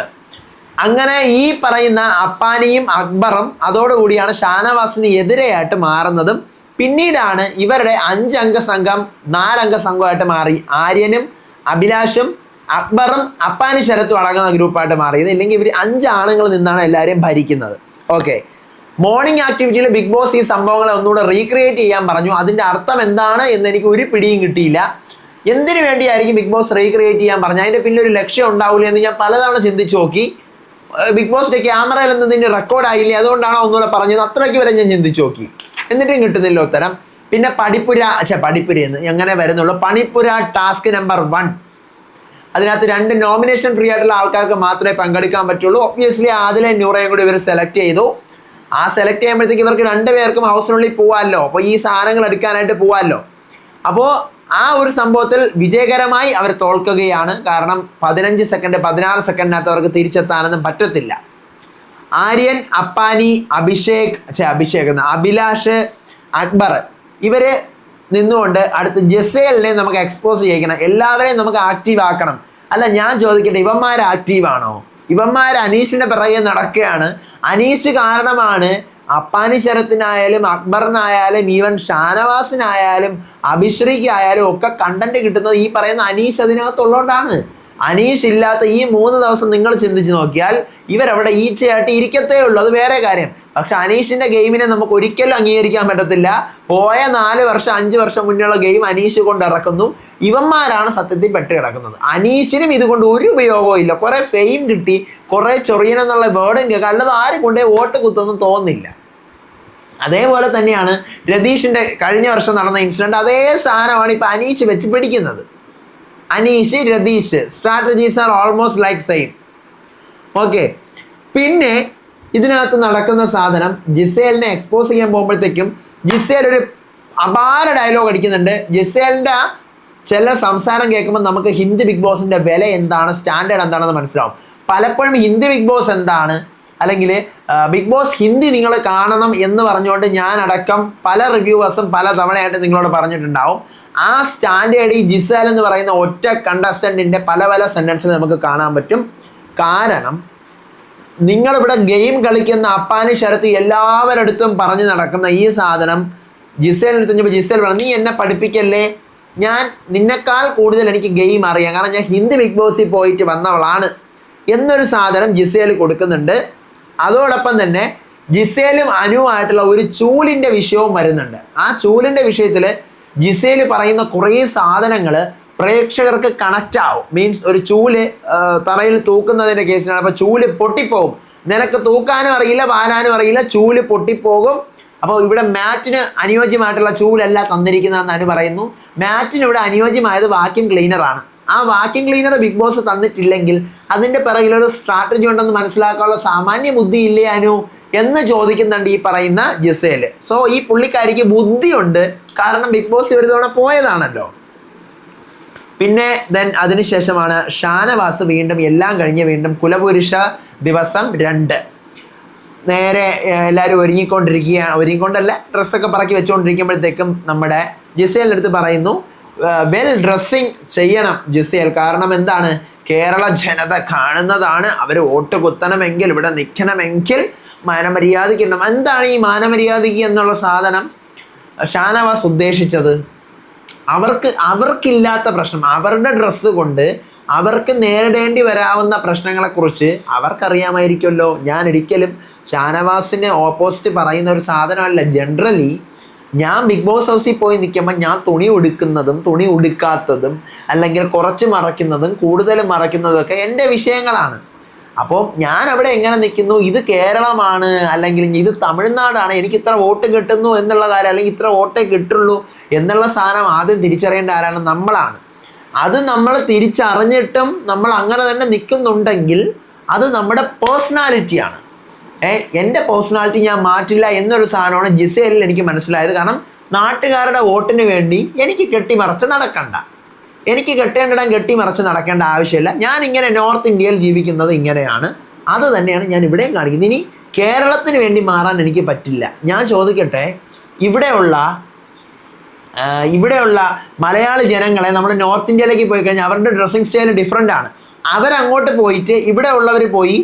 അങ്ങനെ ഈ പറയുന്ന അപ്പാനിയും അക്ബറും അതോടുകൂടിയാണ് ഷാനവാസിന് എതിരെയായിട്ട് മാറുന്നതും. പിന്നീടാണ് ഇവരുടെ 5 അംഗ സംഘം 4 അംഗ സംഘമായിട്ട് മാറി ആര്യനും അഭിലാഷും അക്ബറും അപ്പാനി ശരത്തും അടങ്ങുന്ന ഗ്രൂപ്പായിട്ട് മാറിയത്. ഇല്ലെങ്കിൽ ഇവർ 5 ആണുങ്ങൾ നിന്നാണ് എല്ലാവരെയും ഭരിക്കുന്നത്. ഓക്കെ, മോർണിംഗ് ആക്ടിവിറ്റിയിൽ ബിഗ് ബോസ് ഈ സംഭവങ്ങളെ ഒന്നുകൂടെ റീക്രിയേറ്റ് ചെയ്യാൻ പറഞ്ഞു. അതിൻ്റെ അർത്ഥം എന്താണ് എന്ന് എനിക്ക് ഒരു പിടിയും കിട്ടിയില്ല. എന്തിനു വേണ്ടിയായിരിക്കും ബിഗ് ബോസ് റീക്രിയേറ്റ് ചെയ്യാൻ പറഞ്ഞു? അതിൻ്റെ പിന്നെ ഒരു ലക്ഷ്യം ഉണ്ടാവില്ല എന്ന് ഞാൻ പലതവണ ചിന്തിച്ചു നോക്കി. ബിഗ് ബോസിൻ്റെ ക്യാമറയിൽ നിന്ന് റെക്കോർഡായില്ലേ, അതുകൊണ്ടാണോ ഒന്നുകൂടെ പറഞ്ഞത്? അത്രയ്ക്ക് വരെ ഞാൻ ചിന്തിച്ചു നോക്കി, എന്നിട്ടും കിട്ടുന്നില്ല ഉത്തരം. പിന്നെ പടിപ്പുരയെന്ന് എങ്ങനെ വരുന്നുള്ളൂ. പണിപ്പുര ടാസ്ക് നമ്പർ 1, അതിനകത്ത് 2 നോമിനേഷൻ ഫ്രീ ആയിട്ടുള്ള ആൾക്കാർക്ക് മാത്രമേ പങ്കെടുക്കാൻ പറ്റുള്ളൂ. ഒബ്വിയസ്ലി ആദിലെ നൂറയും കൂടി ഇവർ സെലക്ട് ചെയ്തു. ആ സെലക്ട് ചെയ്യുമ്പോഴത്തേക്ക് ഇവർക്ക് 2 പേർക്കും ഹൗസിനുള്ളിൽ പോവാമല്ലോ. അപ്പോൾ ഈ സാധനങ്ങൾ എടുക്കാനായിട്ട് പോവാമല്ലോ. അപ്പോൾ ആ ഒരു സംഭവത്തിൽ വിജയകരമായി അവർ തോൽക്കുകയാണ്. കാരണം 15 സെക്കൻഡ് 16 സെക്കൻഡിനകത്ത് അവർക്ക് തിരിച്ചെത്താനൊന്നും പറ്റത്തില്ല. ആര്യൻ, അപ്പാനി, അഭിലാഷ്, അക്ബർ ഇവര് നിന്നുകൊണ്ട് അടുത്ത് ജസേലിനെ നമുക്ക് എക്സ്പോസ് ചെയ്യിക്കണം. എല്ലാവരെയും നമുക്ക് ആക്റ്റീവ് ആക്കണം. അല്ല, ഞാൻ ചോദിക്കട്ടെ, ഇവന്മാർ ആക്റ്റീവാണോ? ഇവന്മാർ അനീഷിന്റെ പിറകെ നടക്കുകയാണ്. അനീഷ് കാരണമാണ് അപ്പാനി ശരത്തിനായാലും അക്ബറിനായാലും ഈവൻ ഷാനവാസിനായാലും അഭിശ്രീക്കായാലും ഒക്കെ കണ്ടന്റ് കിട്ടുന്നത് ഈ പറയുന്ന അനീഷ് അതിനകത്തുള്ളതുകൊണ്ടാണ്. അനീഷ് ഇല്ലാത്ത ഈ 3 ദിവസം നിങ്ങൾ ചിന്തിച്ച് നോക്കിയാൽ ഇവരവിടെ ഈച്ചയായിട്ട് ഇരിക്കത്തേ ഉള്ളൂ. അത് വേറെ കാര്യം. പക്ഷെ അനീഷിന്റെ ഗെയിമിനെ നമുക്ക് ഒരിക്കലും അംഗീകരിക്കാൻ പറ്റത്തില്ല. പോയ 4 വർഷം 5 വർഷം മുന്നേയുള്ള ഗെയിം അനീഷ് കൊണ്ട് ഇറക്കുന്നു. ഇവന്മാരാണ് സത്യത്തിൽ പെട്ട് കിടക്കുന്നത്. അനീഷിനും ഇതുകൊണ്ട് ഒരു ഉപയോഗവും ഇല്ല. കുറെ ഫെയിം കിട്ടി, കുറെ ചൊറിയനെന്നുള്ള വേർഡും കേൾക്കാം, അല്ലാതെ ആരും കൊണ്ടേ വോട്ട് കുത്തൊന്നും തോന്നുന്നില്ല. അതേപോലെ തന്നെയാണ് രതീഷിന്റെ കഴിഞ്ഞ വർഷം നടന്ന ഇൻസിഡന്റ്. അതേ സാധനമാണ് ഇപ്പൊ അനീഷ് വെച്ച് പിടിക്കുന്നത്. Aneesh, Ratheesh strategies are almost like same. Okay, പിന്നെ ഇതിനകത്ത് നടക്കുന്ന സാധനം ജിസേലിനെ എക്സ്പോസ് ചെയ്യാൻ പോകുമ്പോഴത്തേക്കും ജിസേൽ ഒരു അപാര ഡയലോഗ് അടിക്കുന്നുണ്ട്. ജിസേലിൻ്റെ ചില സംസാരം കേൾക്കുമ്പോൾ നമുക്ക് ഹിന്ദി ബിഗ് ബോസിന്റെ വില എന്താണ്, സ്റ്റാൻഡേർഡ് എന്താണെന്ന് മനസ്സിലാവും. പലപ്പോഴും ഹിന്ദി ബിഗ് ബോസ് എന്താണ്, അല്ലെങ്കിൽ ബിഗ് ബോസ് ഹിന്ദി നിങ്ങൾ കാണണം എന്ന് പറഞ്ഞുകൊണ്ട് ഞാൻ അടക്കം പല റിവ്യൂവേഴ്സും പല തവണയായിട്ട് നിങ്ങളോട് പറഞ്ഞിട്ടുണ്ടാവും. ആ സ്റ്റാൻഡേർഡ് ഈ ജിസേൽ എന്ന് പറയുന്ന ഒറ്റ കണ്ടസ്റ്റന്റിന്റെ പല പല സെന്റൻസിൽ നമുക്ക് കാണാൻ പറ്റും. കാരണം നിങ്ങളിവിടെ ഗെയിം കളിക്കുന്ന അപ്പാനി ശരത്ത് എല്ലാവരടുത്തും പറഞ്ഞു നടക്കുന്ന ഈ സാധനം ജിസേലിനെടുത്ത് ജിസേൽ പറഞ്ഞു, നീ എന്നെ പഠിപ്പിക്കല്ലേ, ഞാൻ നിന്നെക്കാൾ കൂടുതൽ എനിക്ക് ഗെയിം അറിയാം, കാരണം ഞാൻ ഹിന്ദി ബിഗ് ബോസിൽ പോയിട്ട് വന്നവളാണ് എന്നൊരു സാധനം ജിസേൽ കൊടുക്കുന്നുണ്ട്. അതോടൊപ്പം തന്നെ ജിസേലും അനുവായിട്ടുള്ള ഒരു ചൂലിൻ്റെ വിഷയവും വരുന്നുണ്ട്. ആ ചൂലിൻ്റെ വിഷയത്തിൽ ജിസേൽ പറയുന്ന കുറേ സാധനങ്ങൾ പ്രേക്ഷകർക്ക് കണക്റ്റ് ആവും. മീൻസ് ഒരു ചൂല് തറയിൽ തൂക്കുന്നതിൻ്റെ കേസിലാണ്. അപ്പോൾ ചൂല് പൊട്ടിപ്പോകും. നിനക്ക് തൂക്കാനും അറിയില്ല, വാരാനും അറിയില്ല, ചൂല് പൊട്ടിപ്പോകും. അപ്പോൾ ഇവിടെ മാറ്റിന് അനുയോജ്യമായിട്ടുള്ള ചൂലല്ല തന്നിരിക്കുന്നതെന്ന് അനു പറയുന്നു. മാറ്റിന് ഇവിടെ അനുയോജ്യമായത് വാക്യൂം ക്ലീനറാണ്. ആ വാക്യൂം ക്ലീനർ ബിഗ് ബോസ് തന്നിട്ടില്ലെങ്കിൽ അതിൻ്റെ പിറകിലൊരു സ്ട്രാറ്റജി ഉണ്ടെന്ന് മനസ്സിലാക്കാനുള്ള സാമാന്യ ബുദ്ധി ഇല്ലേ അനു എന്ന് ചോദിക്കുന്നുണ്ട് ഈ പറയുന്ന ജിസേൽ. സോ ഈ പുള്ളിക്കാരിക്ക് ബുദ്ധിയുണ്ട്, കാരണം ബിഗ് ബോസ് ഒരു തവണ പോയതാണല്ലോ. പിന്നെ അതിനുശേഷമാണ് ഷാനവാസ് വീണ്ടും എല്ലാം കഴിഞ്ഞ് വീണ്ടും കുലപുരുഷ ദിവസം 2 നേരെ എല്ലാവരും ഒരുങ്ങിക്കൊണ്ടല്ല ഡ്രസ്സൊക്കെ പറക്കി വെച്ചുകൊണ്ടിരിക്കുമ്പോഴത്തേക്കും നമ്മുടെ ജിസേലിൻ്റെ അടുത്ത് പറയുന്നു, വെൽ ഡ്രസ്സിങ് ചെയ്യണം ജിസേൽ. കാരണം എന്താണ്, കേരള ജനത കാണുന്നതാണ്, അവർ വോട്ട് കുത്തണമെങ്കിൽ ഇവിടെ നിൽക്കണമെങ്കിൽ മാനമര്യാദയ്ക്ക് ഇടണം. എന്താണ് ഈ മാനമര്യാദയ്ക്ക് എന്നുള്ള സാധനം ഷാനവാസ് ഉദ്ദേശിച്ചത്? അവർക്കില്ലാത്ത പ്രശ്നം, അവരുടെ ഡ്രസ്സ് കൊണ്ട് അവർക്ക് നേരിടേണ്ടി വരാവുന്ന പ്രശ്നങ്ങളെക്കുറിച്ച് അവർക്കറിയാമായിരിക്കുമല്ലോ. ഞാൻ ഒരിക്കലും ഷാനവാസിനെ ഓപ്പോസിറ്റ് പറയുന്ന ഒരു സാധനമല്ല. ജനറലി ഞാൻ ബിഗ് ബോസ് ഹൗസിൽ പോയി നിൽക്കുമ്പോൾ ഞാൻ തുണി ഉടുക്കുന്നതും തുണി ഉടുക്കാത്തതും അല്ലെങ്കിൽ കുറച്ച് മറയ്ക്കുന്നതും കൂടുതൽ മറയ്ക്കുന്നതും ഒക്കെ എൻ്റെ വിഷയങ്ങളാണ്. അപ്പോൾ ഞാൻ അവിടെ എങ്ങനെ നിൽക്കുന്നു, ഇത് കേരളമാണ് അല്ലെങ്കിൽ ഇത് തമിഴ്നാടാണ്, എനിക്ക് ഇത്ര വോട്ട് കിട്ടുന്നു എന്നുള്ള കാര്യം, അല്ലെങ്കിൽ ഇത്ര വോട്ടേ കിട്ടുള്ളൂ എന്നുള്ള സാധനം ആദ്യം തിരിച്ചറിയേണ്ട ആരാണ്? നമ്മളാണ്. അത് നമ്മൾ തിരിച്ചറിഞ്ഞിട്ടും നമ്മൾ അങ്ങനെ തന്നെ നിൽക്കുന്നുണ്ടെങ്കിൽ അത് നമ്മുടെ പേഴ്സണാലിറ്റിയാണ്. എൻ്റെ പേഴ്സണാലിറ്റി ഞാൻ മാറ്റില്ല എന്നൊരു സാധനമാണ് ജിസേലിൽ എനിക്ക് മനസ്സിലായത്. കാരണം നാട്ടുകാരുടെ വോട്ടിന് വേണ്ടി എനിക്ക് കെട്ടിമറച്ച് നടക്കണ്ട, എനിക്ക് കെട്ടേണ്ടിടം കെട്ടിമറച്ച് നടക്കേണ്ട ആവശ്യമില്ല. ഞാൻ ഇങ്ങനെ നോർത്ത് ഇന്ത്യയിൽ ജീവിക്കുന്നത് ഇങ്ങനെയാണ്, അത് തന്നെയാണ് ഞാൻ ഇവിടെയും കാണിക്കുന്നത്. ഇനി കേരളത്തിന് വേണ്ടി മാറാൻ എനിക്ക് പറ്റില്ല. ഞാൻ ചോദിക്കട്ടെ, ഇവിടെയുള്ള മലയാളി ജനങ്ങളെ നമ്മുടെ നോർത്ത് ഇന്ത്യയിലേക്ക് പോയി കഴിഞ്ഞാൽ അവരുടെ ഡ്രസ്സിങ് സ്റ്റൈൽ ഡിഫറെൻ്റ് ആണ്. അവരങ്ങോട്ട് പോയിട്ട് ഇവിടെ ഉള്ളവർ പോയി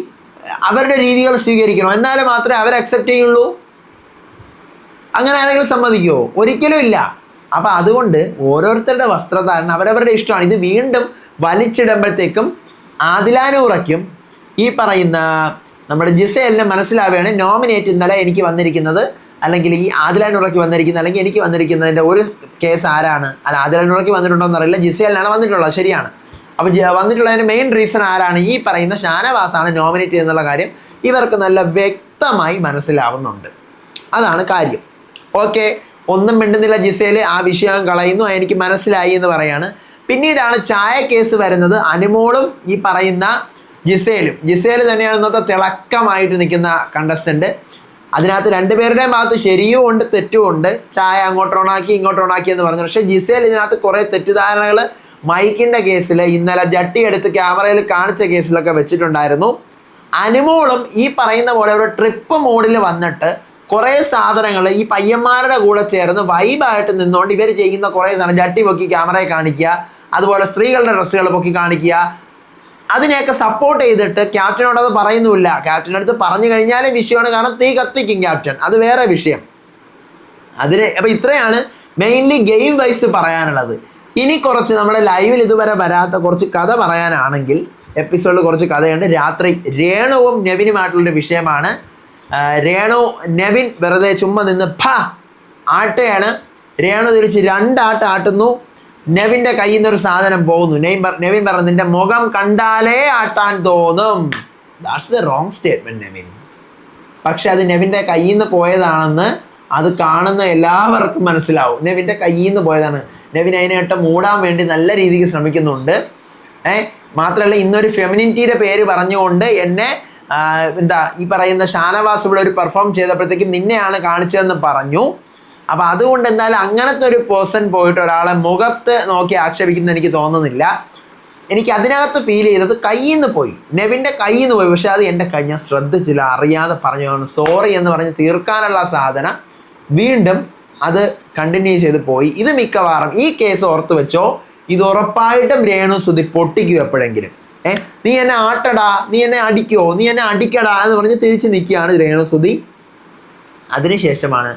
അവരുടെ രീതികൾ സ്വീകരിക്കണം, എന്നാലും മാത്രമേ അവർ അക്സെപ്റ്റ് ചെയ്യുള്ളൂ. അങ്ങനെ ആരെങ്കിലും സമ്മതിക്കുമോ? ഒരിക്കലും ഇല്ല. അപ്പം അതുകൊണ്ട് ഓരോരുത്തരുടെ വസ്ത്രധാരണം അവരവരുടെ ഇഷ്ടമാണ്. ഇത് വീണ്ടും വലിച്ചിടുമ്പോഴത്തേക്കും ആദിലാനൂറയ്ക്കും ഈ പറയുന്ന നമ്മുടെ ജിസേലിന് മനസ്സിലാവുകയാണ് നോമിനേറ്റ് ഇന്നലെ എനിക്ക് വന്നിരിക്കുന്നത്, അല്ലെങ്കിൽ ഈ ആദിലാനൂറയ്ക്ക് വന്നിരിക്കുന്നത്, അല്ലെങ്കിൽ എനിക്ക് വന്നിരിക്കുന്നതിൻ്റെ ഒരു കേസ് ആരാണ്? അല്ല, ആദിലാനൂറയ്ക്ക് വന്നിട്ടുണ്ടോ എന്നറിയില്ല, ജിസേലിനാണ് വന്നിട്ടുള്ളത്, ശരിയാണ്. അപ്പോൾ വന്നിട്ടുള്ളതിന് മെയിൻ റീസൺ ആരാണ്? ഈ പറയുന്ന ഷാനവാസാണ് നോമിനേറ്റ് ചെയ്യുന്നുള്ള കാര്യം ഇവർക്ക് നല്ല വ്യക്തമായി മനസ്സിലാവുന്നുണ്ട്. അതാണ് കാര്യം. ഓക്കെ, ഒന്നും മിണ്ടുന്നില്ല ജിസേല്, ആ വിഷയം കളയുന്നു, എനിക്ക് മനസ്സിലായി എന്ന് പറയാണ്. പിന്നീടാണ് ചായ കേസ് വരുന്നത്. അനുമോളും ഈ പറയുന്ന ജിസേല് തന്നെയാണ് ഇന്നത്തെ തിളക്കമായിട്ട് നിൽക്കുന്ന കണ്ടസ്റ്റന്റ്. അതിനകത്ത് രണ്ടുപേരുടെയും ഭാഗത്ത് ശരിയും ഉണ്ട് തെറ്റും ഉണ്ട്. ചായ അങ്ങോട്ട് ഓണാക്കി ഇങ്ങോട്ട് ഓണാക്കി എന്ന് പറഞ്ഞു. പക്ഷേ ജിസേൽ ഇതിനകത്ത് കുറേ തെറ്റിദ്ധാരണകൾ മൈക്കിൻ്റെ കേസിൽ, ഇന്നലെ ജട്ടി എടുത്ത് ക്യാമറയിൽ കാണിച്ച കേസിലൊക്കെ വെച്ചിട്ടുണ്ടായിരുന്നു. അനുമോളും ഈ പറയുന്ന പോലെ ഒരു ട്രിപ്പ് മോഡിൽ വന്നിട്ട് കുറേ സാധനങ്ങൾ ഈ പയ്യന്മാരുടെ കൂടെ ചേർന്ന് വൈബായിട്ട് നിന്നുകൊണ്ട് ഇവർ ചെയ്യുന്ന കുറേ സാധനം, ജട്ടി പൊക്കി ക്യാമറയെ കാണിക്കുക, അതുപോലെ സ്ത്രീകളുടെ ഡ്രസ്സുകൾ പൊക്കി കാണിക്കുക, അതിനെയൊക്കെ സപ്പോർട്ട് ചെയ്തിട്ട് ക്യാപ്റ്റനോട് അത് പറയുന്നുമില്ല. ക്യാപ്റ്റൻ്റെ അടുത്ത് പറഞ്ഞു കഴിഞ്ഞാലും വിഷയമാണ്, കാരണം തീ കത്തിക്കും ക്യാപ്റ്റൻ, അത് വേറെ വിഷയം. അപ്പം ഇത്രയാണ് മെയിൻലി ഗെയിം വൈസ് പറയാനുള്ളത്. ഇനി കുറച്ച് നമ്മുടെ ലൈവിൽ ഇതുവരെ വരാത്ത കുറച്ച് കഥ പറയാനാണെങ്കിൽ എപ്പിസോഡിൽ കുറച്ച് കഥയുണ്ട്. രാത്രി രേണുവും നെവിനുമായിട്ടുള്ളൊരു വിഷയമാണ്. നെവിൻ വെറുതെ ചുമ്മാ നിന്ന് ആട്ടയാണ്. രേണു തിരിച്ച് ആട്ടുന്നു. നെവിൻ്റെ കയ്യിൽ നിന്നൊരു സാധനം പോകുന്നു. നെവിൻ പറഞ്ഞു, നിന്റെ മുഖം കണ്ടാലേ ആട്ടാൻ തോന്നും. That's the wrong statement Nevin. പക്ഷെ അത് നെവിൻ്റെ കയ്യിൽ നിന്ന് പോയതാണെന്ന് അത് കാണുന്ന എല്ലാവർക്കും മനസ്സിലാവും. നെവിൻ്റെ കയ്യിൽ നിന്ന് പോയതാണ്. നെവിൻ അതിനായിട്ട് മൂടാൻ വേണ്ടി നല്ല രീതിക്ക് ശ്രമിക്കുന്നുണ്ട്. മാത്രമല്ല, ഇന്നൊരു ഫെമിനിറ്റിയുടെ പേര് പറഞ്ഞുകൊണ്ട് എന്നെ ഈ പറയുന്ന ഷാനവാസ് ഇവിടെ ഒരു പെർഫോം ചെയ്തപ്പോഴത്തേക്കും നിന്നെയാണ് കാണിച്ചതെന്ന് പറഞ്ഞു. അപ്പം അതുകൊണ്ട് എന്തായാലും അങ്ങനത്തെ ഒരു പേഴ്സൺ പോയിട്ട് ഒരാളെ മുഖത്ത് നോക്കി ആക്ഷേപിക്കുന്നത് എനിക്ക് തോന്നുന്നില്ല. എനിക്ക് അതിനകത്ത് ഫീൽ ചെയ്തത് കയ്യിൽ നിന്ന് പോയി, നെവിൻ്റെ കയ്യിൽ നിന്ന് പോയി. പക്ഷെ അത് എൻ്റെ ഞാൻ ശ്രദ്ധിച്ചില്ല, അറിയാതെ പറഞ്ഞു, സോറി എന്ന് പറഞ്ഞ് തീർക്കാനുള്ള സാധനം വീണ്ടും അത് കണ്ടിന്യൂ ചെയ്ത് പോയി. ഇത് മിക്കവാറും ഈ കേസ് ഓർത്ത് വെച്ചോ, ഇത് ഉറപ്പായിട്ടും രേണു സുധി പൊട്ടിക്കും എപ്പോഴെങ്കിലും. നീ എന്നെ ആട്ടടാ, നീ എന്നെ അടിക്കോ, നീ എന്നെ അടിക്കടാ എന്ന് പറഞ്ഞ് തിരിച്ച് നിൽക്കുകയാണ് രേണു സുധി. അതിനുശേഷമാണ്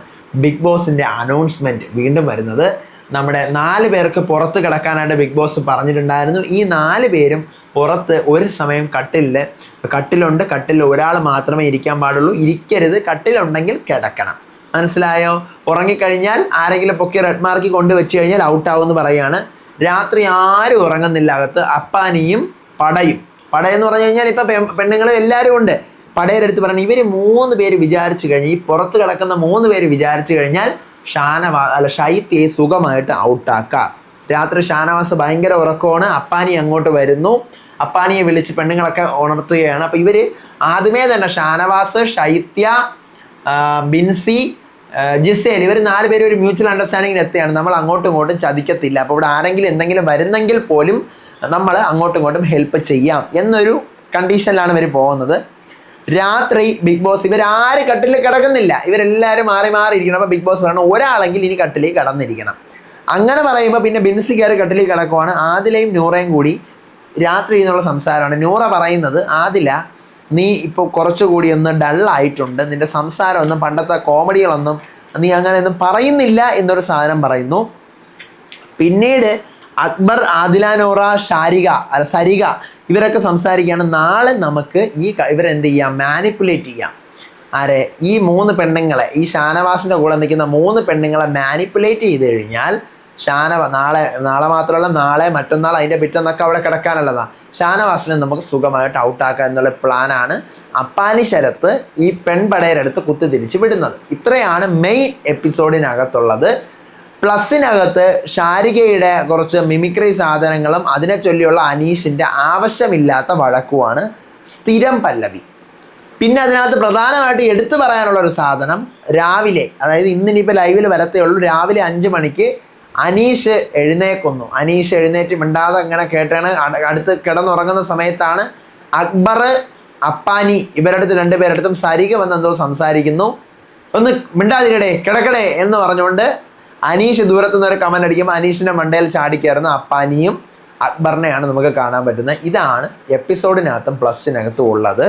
ബിഗ് ബോസിൻ്റെ അനൗൺസ്മെൻറ്റ് വീണ്ടും വരുന്നത്. നമ്മുടെ 4 പേർക്ക് പുറത്ത് കിടക്കാനായിട്ട് ബിഗ് ബോസ് പറഞ്ഞിട്ടുണ്ടായിരുന്നു. ഈ 4 പേരും പുറത്ത് ഒരു സമയം കട്ടിലുണ്ട്, കട്ടിലിൽ ഒരാൾ മാത്രമേ ഇരിക്കാൻ പാടുള്ളൂ, ഇരിക്കരുത്, കട്ടിലുണ്ടെങ്കിൽ കിടക്കണം. മനസ്സിലായോ? ഉറങ്ങിക്കഴിഞ്ഞാൽ ആരെങ്കിലും പൊക്കി റെഡ് മാർക്ക് കൊണ്ട് വെച്ച് കഴിഞ്ഞാൽ ഔട്ടാവുമെന്ന് പറയുകയാണ്. രാത്രി ആരും ഉറങ്ങുന്നില്ല അകത്ത്. അപ്പാനിയും പടയെന്ന് പറഞ്ഞു കഴിഞ്ഞാൽ ഇപ്പം പെണ്ണുങ്ങൾ എല്ലാവരും ഉണ്ട്. പടയുടെ അടുത്ത് പറഞ്ഞു, ഇവർ 3 പേര് വിചാരിച്ചു കഴിഞ്ഞാൽ, ഈ പുറത്ത് കിടക്കുന്ന 3 പേര് വിചാരിച്ചു കഴിഞ്ഞാൽ ഷൈത്യയെ സുഖമായിട്ട് ഔട്ടാക്കാം. രാത്രി ഷാനവാസ് ഭയങ്കര ഉറക്കമാണ്. അപ്പാനി അങ്ങോട്ട് വരുന്നു, അപ്പാനിയെ വിളിച്ച് പെണ്ണുങ്ങളൊക്കെ ഉണർത്തുകയാണ്. അപ്പോൾ ഇവർ ആദ്യമേ തന്നെ ഷാനവാസ്, ഷൈത്യ, ബിൻസി, ജിസേൽ, ഇവർ 4 പേരും ഒരു മ്യൂച്വൽ അണ്ടർസ്റ്റാൻഡിങ്ങിന് എത്തുകയാണ്. നമ്മൾ അങ്ങോട്ടും ഇങ്ങോട്ടും ചതിക്കത്തില്ല, അപ്പോൾ ഇവിടെ ആരെങ്കിലും എന്തെങ്കിലും വരുന്നെങ്കിൽ പോലും നമ്മൾ അങ്ങോട്ടും ഇങ്ങോട്ടും ഹെൽപ്പ് ചെയ്യാം എന്നൊരു കണ്ടീഷനിലാണ് ഇവർ പോകുന്നത്. രാത്രി ബിഗ് ബോസ് ഇവരാരും കട്ടിലിൽ കിടക്കുന്നില്ല, ഇവരെല്ലാവരും മാറി ഇരിക്കണം. അപ്പോൾ ബിഗ് ബോസ് പറയണം, ഒരാളെങ്കിൽ ഇനി കട്ടിലിൽ കിടന്നിരിക്കണം. അങ്ങനെ പറയുമ്പോൾ പിന്നെ ബിൻസി കയറി കട്ടിലിൽ കിടക്കുവാണ്. ആദിലയും നൂറയും കൂടി രാത്രി എന്നുള്ള സംസാരമാണ്. നൂറ പറയുന്നത്, ആദില നീ ഇപ്പോൾ കുറച്ചുകൂടി ഒന്ന് ഡള്ളായിട്ടുണ്ട്, നിൻ്റെ സംസാരമൊന്നും പണ്ടത്തെ കോമഡികളൊന്നും നീ അങ്ങനെയൊന്നും പറയുന്നില്ല എന്നൊരു സാധനം പറയുന്നു. പിന്നീട് അക്ബർ, ആദില നൂറ, സരിക ഇവരൊക്കെ സംസാരിക്കുകയാണ്. നാളെ നമുക്ക് ഇവരെന്ത് ചെയ്യാം, മാനിപ്പുലേറ്റ് ചെയ്യാം. ആരെ? ഈ 3 പെണ്ണുങ്ങളെ, ഈ ഷാനവാസിൻ്റെ കൂടെ നിൽക്കുന്ന 3 പെണ്ണുങ്ങളെ മാനിപ്പുലേറ്റ് ചെയ്ത് കഴിഞ്ഞാൽ നാളെ മാത്രമല്ല, നാളെ മറ്റന്നാൾ അതിൻ്റെ പിറ്റന്നൊക്കെ അവിടെ കിടക്കാനുള്ളതാണ്. ഷാനവാസിനെ നമുക്ക് സുഖമായിട്ട് ഔട്ടാക്കുക എന്നുള്ള പ്ലാനാണ് അപ്പാനി ശരത്ത് ഈ പെൺപടയുടെ അടുത്ത് കുത്തിതിരിച്ച് വിടുന്നത്. ഇത്രയാണ് മെയിൻ എപ്പിസോഡിനകത്തുള്ളത്. പ്ലസിനകത്ത് ഷാരികയുടെ കുറച്ച് മിമിക്രി സാധനങ്ങളും അതിനെ ചൊല്ലിയുള്ള അനീഷിൻ്റെ ആവശ്യമില്ലാത്ത വഴക്കുമാണ് സ്ഥിരം പല്ലവി. പിന്നെ അതിനകത്ത് പ്രധാനമായിട്ട് എടുത്തു പറയാനുള്ള ഒരു സാധനം, രാവിലെ, അതായത് ഇന്നിനിപ്പോൾ ലൈവിൽ വരത്തേ ഉള്ളൂ, രാവിലെ 5 മണിക്ക് അനീഷ് എഴുന്നേക്കുന്നു. അനീഷ് എഴുന്നേറ്റ് മിണ്ടാതെ അങ്ങനെ കേട്ടാണ് അടുത്ത് കിടന്നുറങ്ങുന്ന സമയത്താണ് അക്ബർ അപ്പാനി ഇവരടുത്ത് രണ്ടുപേരടുത്തും സരിക വന്ന് എന്തോ സംസാരിക്കുന്നു. ഒന്ന് മിണ്ടാതിരിടേ കിടക്കടേ എന്ന് പറഞ്ഞുകൊണ്ട് അനീഷ് ദൂരത്തു നിന്ന് ഒരു കമന്റ് അടിക്കുമ്പോൾ അനീഷിന്റെ മണ്ടയിൽ ചാടിക്കയറുന്ന അപ്പാനിയും അക്ബറിനെയാണ് നമുക്ക് കാണാൻ പറ്റുന്നത്. ഇതാണ് എപ്പിസോഡിനകത്തും പ്ലസിനകത്തും ഉള്ളത്.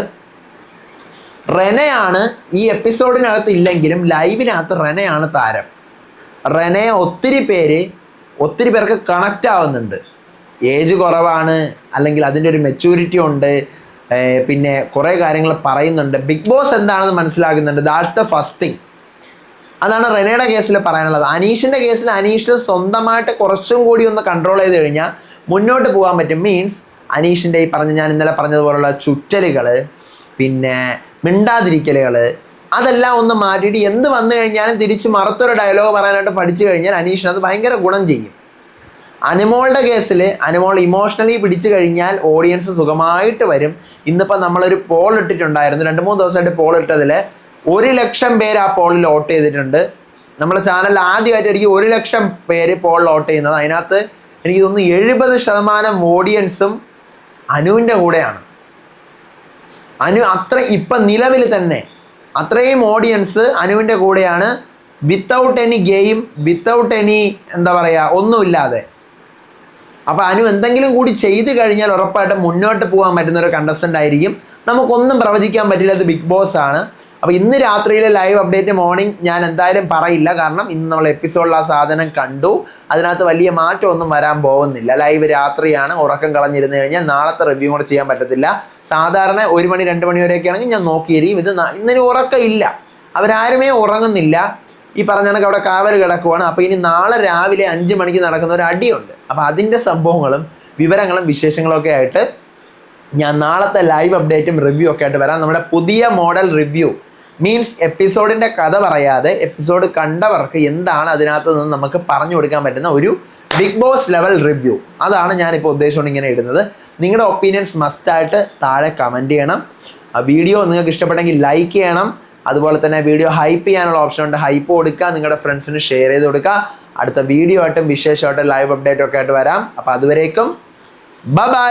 റെനയാണ് ഈ എപ്പിസോഡിനകത്ത് ഇല്ലെങ്കിലും ലൈവിനകത്ത് റെനയാണ് താരം. റെനയെ ഒത്തിരി പേർക്ക് കണക്റ്റ് ആവുന്നുണ്ട്. ഏജ് കുറവാണ്, അല്ലെങ്കിൽ അതിൻ്റെ ഒരു മെച്യൂരിറ്റി ഉണ്ട്, പിന്നെ കുറേ കാര്യങ്ങൾ പറയുന്നുണ്ട്. ബിഗ് ബോസ് എന്താണെന്ന് മനസ്സിലാക്കുന്നുണ്ട്. That's the first thing. അതാണ് റെനയുടെ കേസിൽ പറയാനുള്ളത്. അനീഷിൻ്റെ കേസിൽ അനീഷിന് സ്വന്തമായിട്ട് കുറച്ചും കൂടി ഒന്ന് കൺട്രോൾ ചെയ്ത് കഴിഞ്ഞാൽ മുന്നോട്ട് പോകാൻ പറ്റും. മീൻസ് അനീഷിൻ്റെ ഈ ഞാൻ ഇന്നലെ പറഞ്ഞതുപോലുള്ള ചുറ്റലുകൾ, പിന്നെ മിണ്ടാതിരിക്കലുകൾ, അതെല്ലാം ഒന്ന് മാറ്റിയിട്ട് എന്ത് വന്നു കഴിഞ്ഞാലും തിരിച്ച് മറുത്തൊരു ഡയലോഗ് പറയാനായിട്ട് പഠിച്ചു കഴിഞ്ഞാൽ അനീഷിന് അത് ഭയങ്കര ഗുണം ചെയ്യും. അനുമോളുടെ കേസിൽ അനുമോൾ ഇമോഷണലി പിടിച്ചു കഴിഞ്ഞാൽ ഓഡിയൻസ് സുഖമായിട്ട് വരും. ഇന്നിപ്പോൾ നമ്മളൊരു പോൾ ഇട്ടിട്ടുണ്ടായിരുന്നു, 2-3 ദിവസമായിട്ട് പോൾ ഇട്ടതിൽ 1,00,000 പേര് ആ പോളിൽ വോട്ട് ചെയ്തിട്ടുണ്ട്. നമ്മുടെ ചാനലിൽ ആദ്യമായിട്ട് എനിക്ക് 1,00,000 പേര് പോളിൽ വോട്ട് ചെയ്യുന്നത്. അതിനകത്ത് എനിക്ക് തോന്നുന്നു 70% ഓഡിയൻസും അനുവിൻ്റെ കൂടെയാണ്. അത്ര ഇപ്പം നിലവിൽ തന്നെ അത്രയും ഓഡിയൻസ് അനുവിൻ്റെ കൂടെയാണ്. Without any game, without any എന്താ പറയുക, ഒന്നുമില്ലാതെ. അപ്പോൾ അനു എന്തെങ്കിലും കൂടി ചെയ്ത് കഴിഞ്ഞാൽ ഉറപ്പായിട്ടും മുന്നോട്ട് പോകാൻ പറ്റുന്ന ഒരു കണ്ടസ്റ്റൻ്റ് ആയിരിക്കും. നമുക്കൊന്നും പ്രവചിക്കാൻ പറ്റില്ല, അത് ബിഗ് ബോസ് ആണ്. അപ്പോൾ ഇന്ന് രാത്രിയിലെ ലൈവ് അപ്ഡേറ്റ് മോർണിംഗ് ഞാൻ എന്തായാലും പറയില്ല. കാരണം ഇന്ന് നമ്മൾ എപ്പിസോഡിൽ ആ സാധനം കണ്ടു. അതിനകത്ത് വലിയ മാറ്റമൊന്നും വരാൻ പോകുന്നില്ല. ലൈവ് രാത്രിയാണ്. ഉറക്കം കളഞ്ഞിരുന്നു കഴിഞ്ഞാൽ നാളത്തെ റിവ്യൂ കൂടെ ചെയ്യാൻ പറ്റത്തില്ല. സാധാരണ 1 മണി 2 മണി വരെയൊക്കെ ആണെങ്കിൽ ഞാൻ നോക്കിയിരിക്കും. ഇന്നിന് ഉറക്കം ഇല്ല, അവരാരുമേ ഉറങ്ങുന്നില്ല. ഈ പറഞ്ഞ കണക്ക് അവിടെ കാവൽ കിടക്കുവാണ്. അപ്പോൾ ഇനി നാളെ രാവിലെ 5 മണിക്ക് നടക്കുന്ന ഒരു അടിയുണ്ട്. അപ്പോൾ അതിൻ്റെ സംഭവങ്ങളും വിവരങ്ങളും വിശേഷങ്ങളും ഒക്കെ ആയിട്ട് ഞാൻ നാളത്തെ ലൈവ് അപ്ഡേറ്റും റിവ്യൂ ഒക്കെ ആയിട്ട് വരാം. നമ്മുടെ പുതിയ മോഡൽ റിവ്യൂ മീൻസ് എപ്പിസോഡിൻ്റെ കഥ പറയാതെ എപ്പിസോഡ് കണ്ടവർക്ക് എന്താണ് അതിനകത്ത് നിന്ന് നമുക്ക് പറഞ്ഞു കൊടുക്കാൻ പറ്റുന്ന ഒരു ബിഗ് ബോസ് ലെവൽ റിവ്യൂ. അതാണ് ഞാനിപ്പോൾ ഉദ്ദേശിച്ചുകൊണ്ട് ഇങ്ങനെ ഇടുന്നത്. നിങ്ങളുടെ ഒപ്പീനിയൻസ് മസ്റ്റായിട്ട് താഴെ കമൻറ്റ് ചെയ്യണം. ആ വീഡിയോ നിങ്ങൾക്ക് ഇഷ്ടപ്പെട്ടെങ്കിൽ ലൈക്ക് ചെയ്യണം. അതുപോലെ തന്നെ വീഡിയോ ഹൈപ്പ് ചെയ്യാനുള്ള ഓപ്ഷൻ ഉണ്ട്, ഹൈപ്പ് കൊടുക്കുക, നിങ്ങളുടെ ഫ്രണ്ട്സിന് ഷെയർ ചെയ്ത് കൊടുക്കുക. അടുത്ത വീഡിയോ ആയിട്ടും വിശേഷമായിട്ടും ലൈവ് അപ്ഡേറ്റ് ഒക്കെ ആയിട്ട് വരാം. അപ്പോൾ അതുവരേക്കും ബൈ.